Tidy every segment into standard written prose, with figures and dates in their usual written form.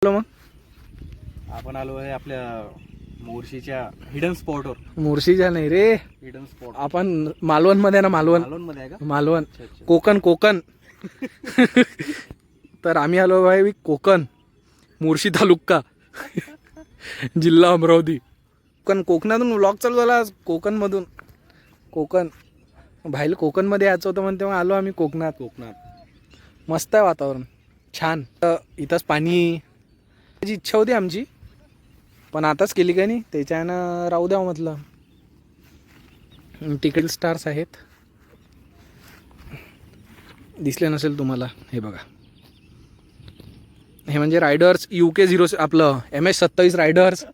मग आपण आलो आहे आपल्या मोर्शीच्या हिडन स्पॉटवर. मोर्शीच्या नाही रे, हिडन स्पॉट आपण मालवण मध्ये ना, मालवण मध्ये आहे का? मालवण अच्छा, अच्छा. कोकण तर आम्ही आलो भाई कोकण, मोर्शी तालुका जिल्हा अमरावती. कोकणातून व्लॉग चालू झाला आज. कोकण भाईला कोकणमध्ये यायचं होतं म्हणून तेव्हा आलो आम्ही कोकणात. मस्त आहे वातावरण, छान. इथंच पाणी ची इच्छा होती आमची, पण आताच केली का नाही, त्याच्यानं राहू द्या म्हटलं. तिकडे स्टार्स आहेत, दिसले नसेल तुम्हाला. हे बघा, हे म्हणजे रायडर्स UK-0 आपलं MS-27 रायडर्स.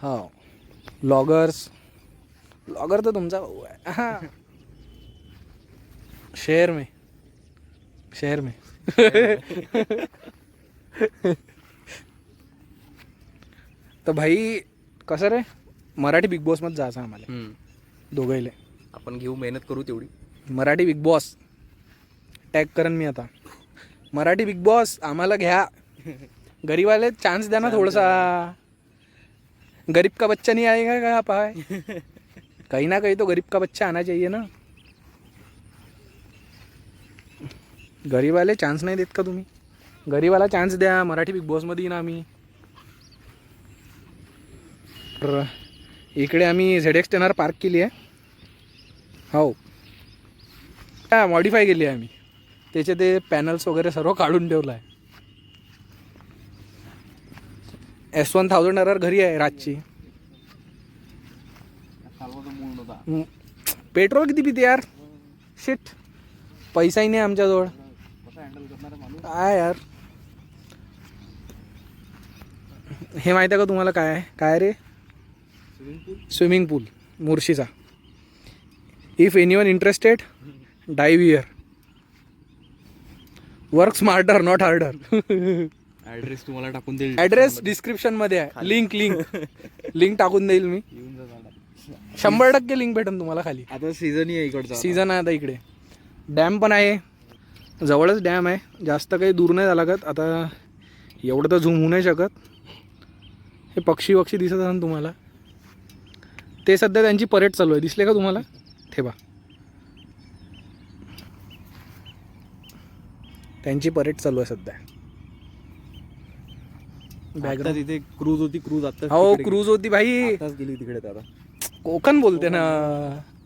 हो, ब्लॉगर तर तुमचा भाऊ आहे. हां, शहर में तर भाई कसं रे, मराठी बिग बॉस मध्ये जायचं आम्हाला दोघायले. आपण घेऊ, मेहनत करू तेवढी. मराठी बिग बॉस टॅग करेन मी आता. मराठी बिग बॉस आम्हाला घ्या, गरीबाले चान्स द्या ना थोडासा. गरीब का बच्चा नहीं आएगा का पाय, कहीं ना कहीं तो गरीब का बच्चा आना चाहिए ना. गरीबाले चान्स नाही देत का तुम्ही? गरीबाला चान्स द्या, मराठी बिग बॉस मध्ये ना आम्ही. तर इकडे आम्ही ZX10R पार्क केली आहे. हो, मॉडिफाय केली आहे आम्ही, त्याचे ते पॅनल्स वगैरे सर्व काढून ठेवलं आहे. S1000R घरी आहे रातची. पेट्रोल किती पिते यार, शिट. पैसाही नाही आमच्याजवळ, काय यार. हे माहिती आहे का तुम्हाला काय आहे? काय रे, स्विमिंग पूल मोर्शीचा. If anyone interested, dive here. Work smarter not harder. Address तुम्हाला टाकून देईल, ॲड्रेस डिस्क्रिप्शन मध्ये आहे. लिंक टाकून देईल मी. 100% लिंक भेटेल तुम्हाला खाली. आता सीझनही आहे इकडचा. सीझन आहे आता इकडे. डॅम पण आहे, जवळच डॅम आहे, जास्त काही दूर नाही झाला लागत. आता एवढं तर झूम होऊ नाही शकत. हे पक्षी दिसत आहे ना तुम्हाला, ते सध्या त्यांची परेड चालू आहे. दिसले का तुम्हाला? ठेवा, त्यांची परेड चालू आहे सध्या. बॅकग्राऊंड तिथे क्रूज होती. हो, क्रूज होती भाई. आताच गेली तिकडे. आता कोकण बोलते ना,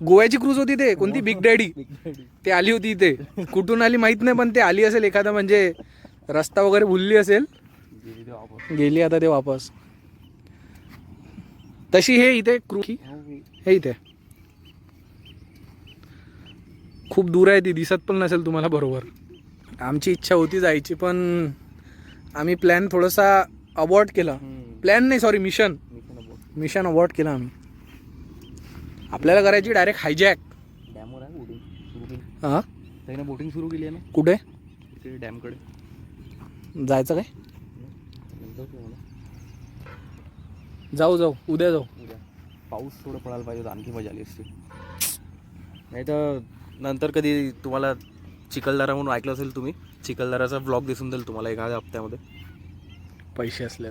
गोव्याची क्रूज होती. ते कोणती, बिग डॅडी, ते आली होती इथे. कुठून आली माहित नाही, पण ते आली असेल. एखादा म्हणजे रस्ता वगैरे भुलली असेल, गेली आता ते वापस. तशी हे इथे क्रूज, हे इथे खूप दूर आहे, ती दिसत पण नसेल तुम्हाला बरोबर. आमची इच्छा होती जायची, पण आम्ही प्लॅन थोडासा अबॉर्ट केला. मिशन अबॉर्ट केला आम्ही. आपल्याला करायची डायरेक्ट हायजॅक. डॅमवर आहे बोटिंग सुरू केली. हां, त्याने बोटिंग सुरू केली आहे ना. कुठे तिथे डॅमकडे जायचं काय? जाऊ उद्या जाऊ. उद्या पाऊस थोडं पडायला पाहिजे होतं, आणखी मजा आली असती. नाही तर नंतर कधी तुम्हाला चिखलदरा म्हणून ऐकलं असेल तुम्ही, चिखलदराचा ब्लॉग दिसून जाईल तुम्हाला एखाद्या हप्त्यामध्ये. पैसे असले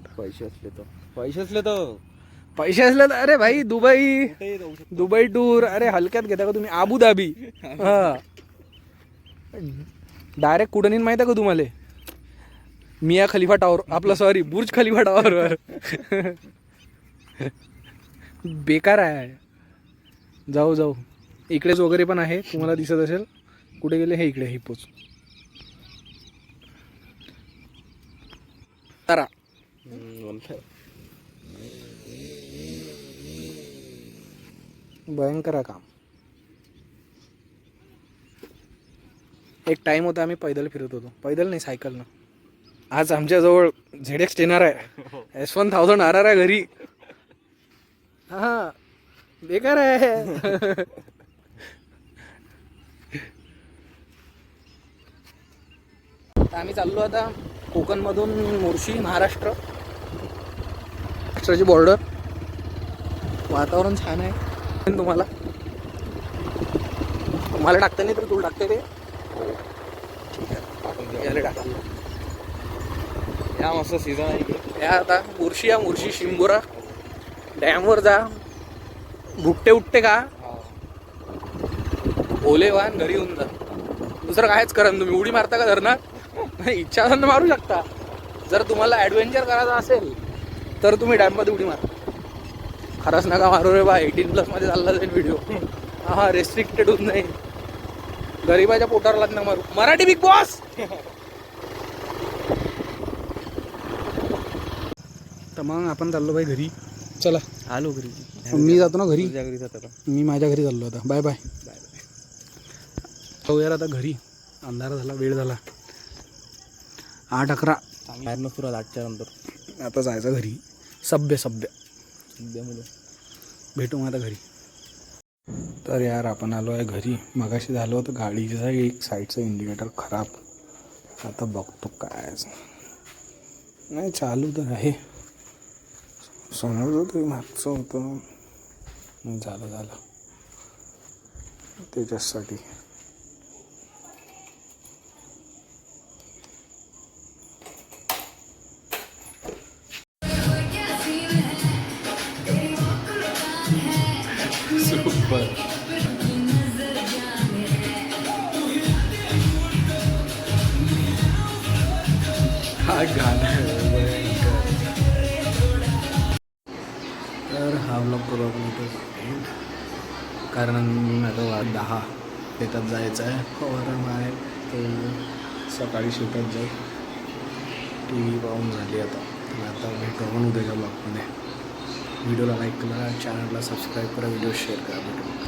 तर अरे भाई, दुबई टूर. अरे हलक्यात घेता का तुम्ही? अबुधाबी. हा, डायरेक्ट कुठं नाही माहिती आहे का तुम्हाला? मिया खलिफा टावर, आपलं सॉरी बुर्ज खलिफा टावरवर. बेकार आहे. जाऊ. इकडेच वगैरे पण आहे, तुम्हाला दिसत असेल. कुठे गेले? हे इकडे, हिप्पोच. तारा भयंकर काम. एक टाइम होता आम्ही पैदल फिरत होतो. पैदल नाही, सायकलनं. आज आमच्याजवळ ZX10R आहे, S1000R आहे घरी. हा, बेकार आहे. आम्ही चाललो आता कोकणमधून मोर्शी, महाराष्ट्राची बॉर्डर. वातावरण छान आहे. तुम्हाला टाकता नाही तर तुला टाकते ते. ठीक आहे, याला टाका. या मस्त सीझन आहे. या आता मुर्शी शिंबोरा डॅमवर जा. बुट्टे उठते का ओले वाहन घरी येऊन जा. दुसरं कायच करा तुम्ही. उडी मारता का धरणार? नाही, इच्छा असेल तर मारू शकता. जर तुम्हाला ॲडव्हेंचर करायचं असेल तर तुम्ही डॅममध्ये उडी मारा. खरंच नका मारू रे बा. 18+ मध्ये चालला जाईल व्हिडिओ. हा रेस्ट्रिक्टेड होत नाही. गरीबाच्या पोटावर लाथ नका मारू. Marathi big boss. तर मग आपण चाललो बाई घरी. चला आलो घरी. मी जातो ना घरी. तुझ्या घरी जातो का? मी माझ्या घरी चाललो आता. Bye bye. हो यार आता घरी. अंधार झाला, वेळ झाला 8-11. बाहेर नसतो राहत 8च्या नंतर. आता जायचं घरी. सभ्य मुलं भेटू मग आता घरी. तर यार आपण आलो आहे घरी. मगाशी झालं होतं गाडीचं एक साईडचं इंडिकेटर खराब. आता बघतो काय नाही. चालू तर आहे. समोरचं तरी मागचं होतं. नाही झालं त्याच्यासाठी. हा गाणं तर हा ब्लॉग करू आपण इथं. कारण आता 10 शेतात जायचं आहे. फवारण आहे ते सकाळी शेतात जाईल. टी व्ही पाहून झाली आता. भेटू आपण उद्याच्या ब्लॉगमध्ये. व्हिडिओला लाईक करा, चॅनलला सबस्क्राईब करा, व्हिडिओ शेअर करा. भेटू.